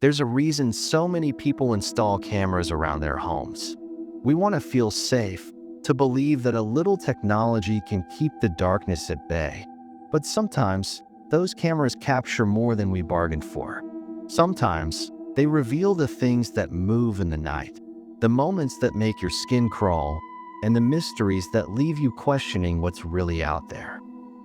There's a reason so many people install cameras around their homes. We want to feel safe, to believe that a little technology can keep the darkness at bay. But sometimes, those cameras capture more than we bargained for. Sometimes, they reveal the things that move in the night, the moments that make your skin crawl, and the mysteries that leave you questioning what's really out there.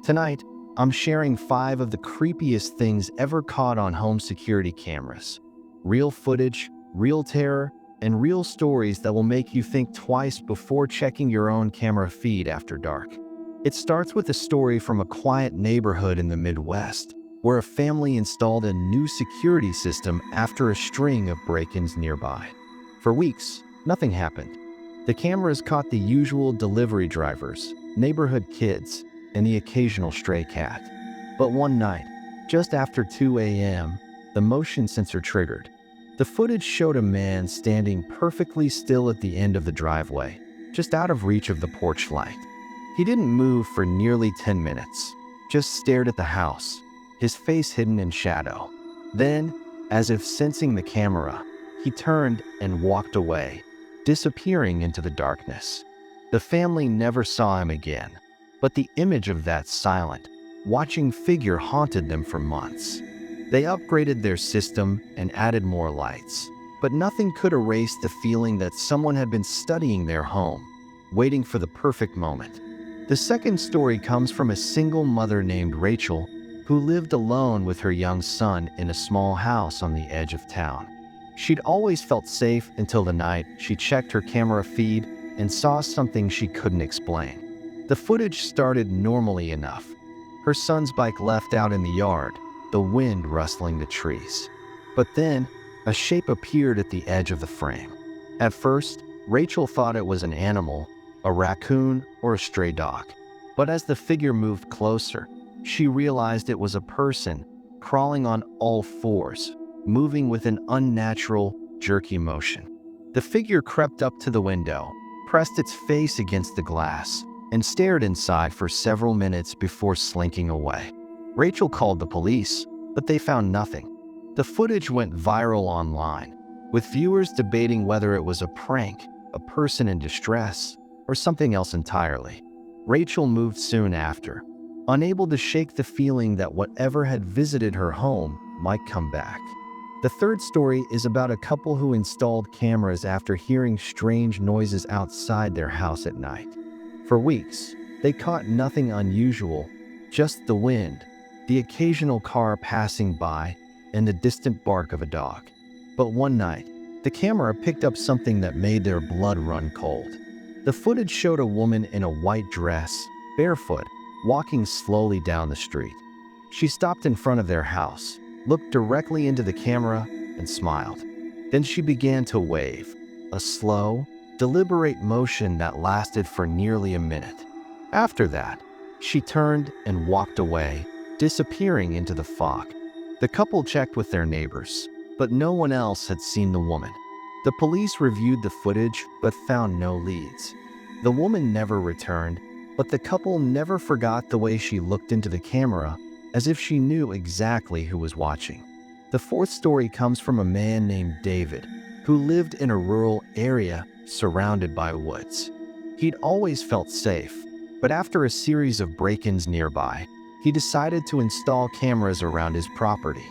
Tonight, I'm sharing 5 of the creepiest things ever caught on home security cameras. Real footage, real terror, and real stories that will make you think twice before checking your own camera feed after dark. It starts with a story from a quiet neighborhood in the Midwest, where a family installed a new security system after a string of break-ins nearby. For weeks, nothing happened. The cameras caught the usual delivery drivers, neighborhood kids, and the occasional stray cat. But one night, just after 2 a.m., the motion sensor triggered. The footage showed a man standing perfectly still at the end of the driveway, just out of reach of the porch light. He didn't move for nearly 10 minutes, just stared at the house, his face hidden in shadow. Then, as if sensing the camera, he turned and walked away, disappearing into the darkness. The family never saw him again, but the image of that silent, watching figure haunted them for months. They upgraded their system and added more lights, but nothing could erase the feeling that someone had been studying their home, waiting for the perfect moment. The second story comes from a single mother named Rachel, who lived alone with her young son in a small house on the edge of town. She'd always felt safe until the night she checked her camera feed and saw something she couldn't explain. The footage started normally enough. Her son's bike left out in the yard, the wind rustling the trees. But then, a shape appeared at the edge of the frame. At first, Rachel thought it was an animal, a raccoon or a stray dog. But as the figure moved closer, she realized it was a person, crawling on all fours, moving with an unnatural, jerky motion. The figure crept up to the window, pressed its face against the glass, and stared inside for several minutes before slinking away. Rachel called the police, but they found nothing. The footage went viral online, with viewers debating whether it was a prank, a person in distress, or something else entirely. Rachel moved soon after, unable to shake the feeling that whatever had visited her home might come back. The third story is about a couple who installed cameras after hearing strange noises outside their house at night. For weeks, they caught nothing unusual, just the wind, the occasional car passing by, and the distant bark of a dog. But one night, the camera picked up something that made their blood run cold. The footage showed a woman in a white dress, barefoot, walking slowly down the street. She stopped in front of their house, looked directly into the camera, and smiled. Then she began to wave, a slow, deliberate motion that lasted for nearly a minute. After that, she turned and walked away, disappearing into the fog. The couple checked with their neighbors, but no one else had seen the woman. The police reviewed the footage but found no leads. The woman never returned, but the couple never forgot the way she looked into the camera, as if she knew exactly who was watching. The fourth story comes from a man named David, who lived in a rural area surrounded by woods. He'd always felt safe, but after a series of break-ins nearby, he decided to install cameras around his property.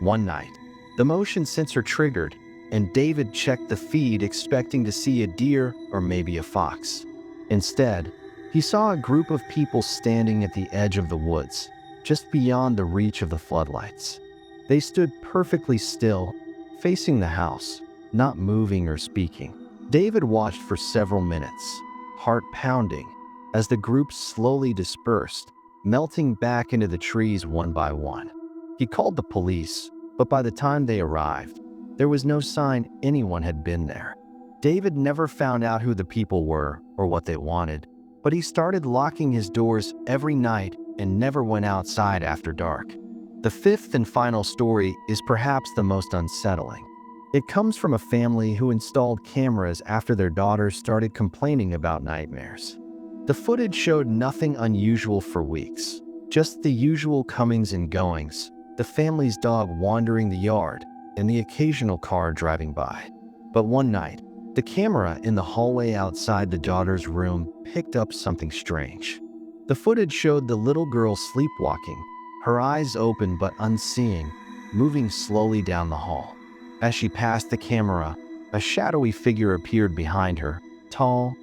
One night, the motion sensor triggered, and David checked the feed expecting to see a deer or maybe a fox. Instead, he saw a group of people standing at the edge of the woods, just beyond the reach of the floodlights. They stood perfectly still, facing the house, not moving or speaking. David watched for several minutes, heart pounding, as the group slowly dispersed, melting back into the trees one by one. He called the police, but by the time they arrived, there was no sign anyone had been there. David never found out who the people were or what they wanted, but he started locking his doors every night and never went outside after dark. The fifth and final story is perhaps the most unsettling. It comes from a family who installed cameras after their daughter started complaining about nightmares. The footage showed nothing unusual for weeks, just the usual comings and goings, the family's dog wandering the yard, and the occasional car driving by. But one night, the camera in the hallway outside the daughter's room picked up something strange. The footage showed the little girl sleepwalking, her eyes open but unseeing, moving slowly down the hall. As she passed the camera, a shadowy figure appeared behind her, tall,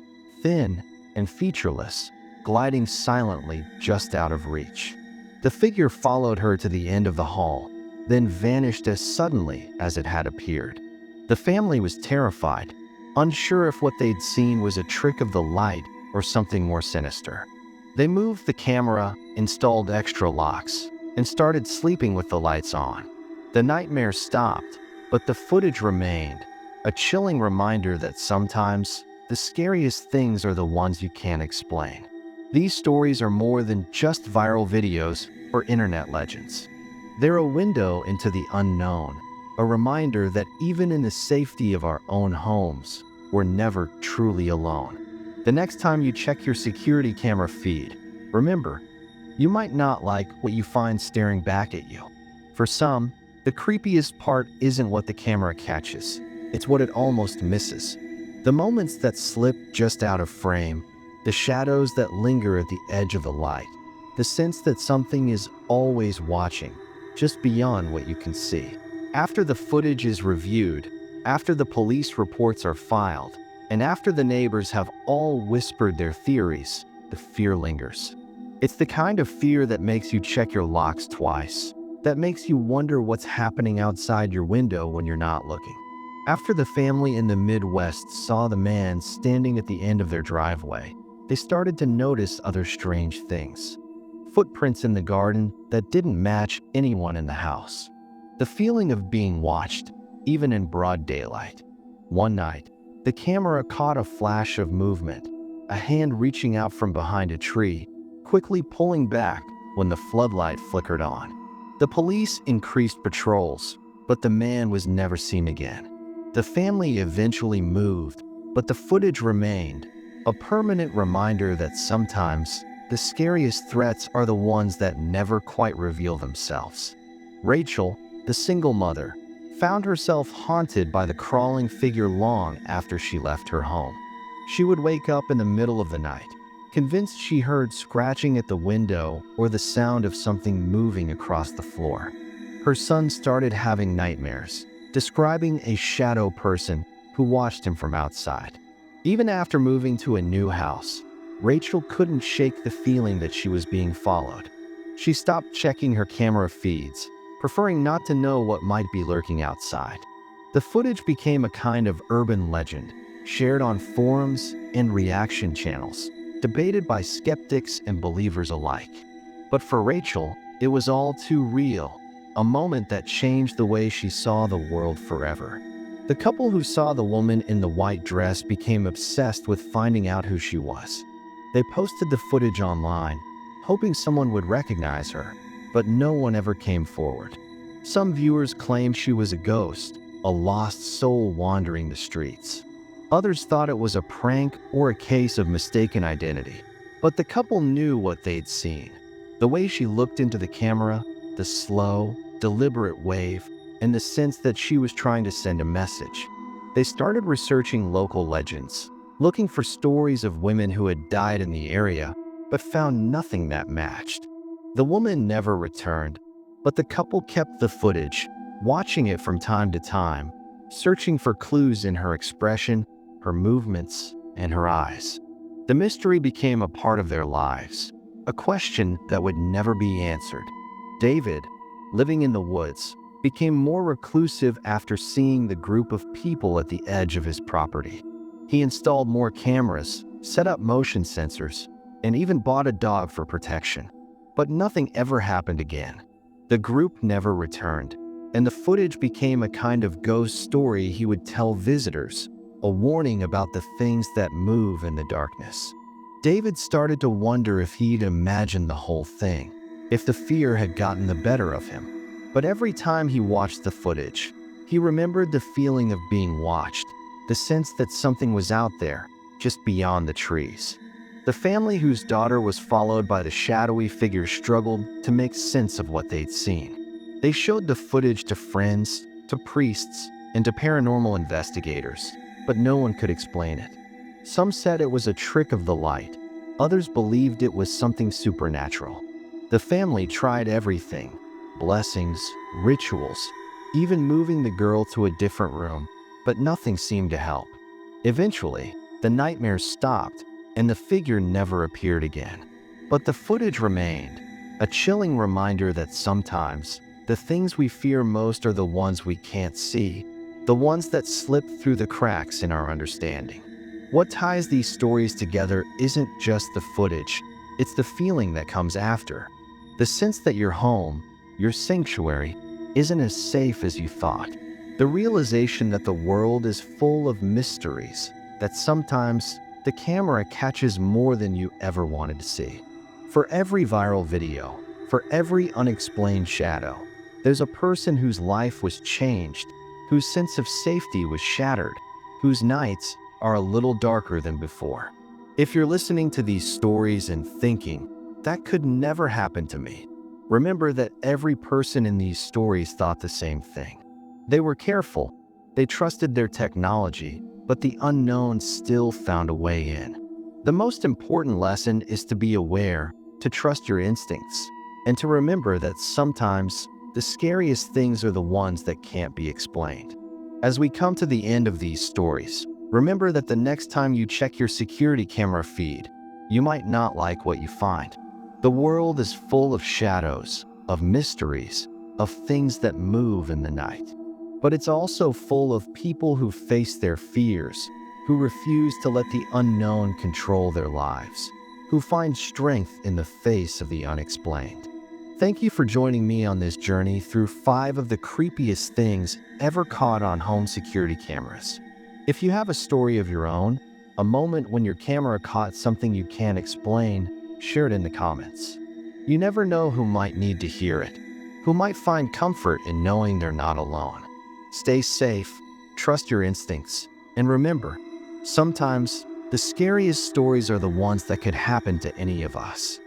thin, and featureless, gliding silently just out of reach. The figure followed her to the end of the hall, then vanished as suddenly as it had appeared. The family was terrified, unsure if what they'd seen was a trick of the light or something more sinister. They moved the camera, installed extra locks, and started sleeping with the lights on. The nightmare stopped, but the footage remained, a chilling reminder that sometimes the scariest things are the ones you can't explain. These stories are more than just viral videos or internet legends. They're a window into the unknown, a reminder that even in the safety of our own homes, we're never truly alone. The next time you check your security camera feed, remember, you might not like what you find staring back at you. For some, the creepiest part isn't what the camera catches, it's what it almost misses. The moments that slip just out of frame, the shadows that linger at the edge of the light, the sense that something is always watching, just beyond what you can see. After the footage is reviewed, after the police reports are filed, and after the neighbors have all whispered their theories, the fear lingers. It's the kind of fear that makes you check your locks twice, that makes you wonder what's happening outside your window when you're not looking. After the family in the Midwest saw the man standing at the end of their driveway, they started to notice other strange things. Footprints in the garden that didn't match anyone in the house. The feeling of being watched, even in broad daylight. One night, the camera caught a flash of movement, a hand reaching out from behind a tree, quickly pulling back when the floodlight flickered on. The police increased patrols, but the man was never seen again. The family eventually moved, but the footage remained, a permanent reminder that sometimes the scariest threats are the ones that never quite reveal themselves. Rachel, the single mother, found herself haunted by the crawling figure long after she left her home. She would wake up in the middle of the night, convinced she heard scratching at the window or the sound of something moving across the floor. Her son started having nightmares, describing a shadow person who watched him from outside. Even after moving to a new house, Rachel couldn't shake the feeling that she was being followed. She stopped checking her camera feeds, preferring not to know what might be lurking outside. The footage became a kind of urban legend, shared on forums and reaction channels, debated by skeptics and believers alike. But for Rachel, it was all too real, a moment that changed the way she saw the world forever. The couple who saw the woman in the white dress became obsessed with finding out who she was. They posted the footage online, hoping someone would recognize her, but no one ever came forward. Some viewers claimed she was a ghost, a lost soul wandering the streets. Others thought it was a prank or a case of mistaken identity. But the couple knew what they'd seen. The way she looked into the camera, the slow, deliberate wave, and the sense that she was trying to send a message. They started researching local legends, looking for stories of women who had died in the area, but found nothing that matched. The woman never returned, but the couple kept the footage, watching it from time to time, searching for clues in her expression, her movements, and her eyes. The mystery became a part of their lives, a question that would never be answered. David, living in the woods, became more reclusive after seeing the group of people at the edge of his property. He installed more cameras, set up motion sensors, and even bought a dog for protection. But nothing ever happened again. The group never returned, and the footage became a kind of ghost story he would tell visitors, a warning about the things that move in the darkness. David started to wonder if he'd imagined the whole thing, if the fear had gotten the better of him. But every time he watched the footage, he remembered the feeling of being watched, the sense that something was out there, just beyond the trees. The family whose daughter was followed by the shadowy figure struggled to make sense of what they'd seen. They showed the footage to friends, to priests, and to paranormal investigators, but no one could explain it. Some said it was a trick of the light. Others believed it was something supernatural. The family tried everything: blessings, rituals, even moving the girl to a different room, but nothing seemed to help. Eventually, the nightmares stopped, and the figure never appeared again. But the footage remained, a chilling reminder that sometimes the things we fear most are the ones we can't see, the ones that slip through the cracks in our understanding. What ties these stories together isn't just the footage, it's the feeling that comes after. The sense that your home, your sanctuary, isn't as safe as you thought. The realization that the world is full of mysteries, that sometimes the camera catches more than you ever wanted to see. For every viral video, for every unexplained shadow, there's a person whose life was changed, whose sense of safety was shattered, whose nights are a little darker than before. If you're listening to these stories and thinking, that could never happen to me, remember that every person in these stories thought the same thing. They were careful, they trusted their technology, but the unknown still found a way in. The most important lesson is to be aware, to trust your instincts, and to remember that sometimes the scariest things are the ones that can't be explained. As we come to the end of these stories, remember that the next time you check your security camera feed, you might not like what you find. The world is full of shadows, of mysteries, of things that move in the night. But it's also full of people who face their fears, who refuse to let the unknown control their lives, who find strength in the face of the unexplained. Thank you for joining me on this journey through 5 of the creepiest things ever caught on home security cameras. If you have a story of your own, a moment when your camera caught something you can't explain, share it in the comments. You never know who might need to hear it, who might find comfort in knowing they're not alone. Stay safe, trust your instincts, and remember, sometimes the scariest stories are the ones that could happen to any of us.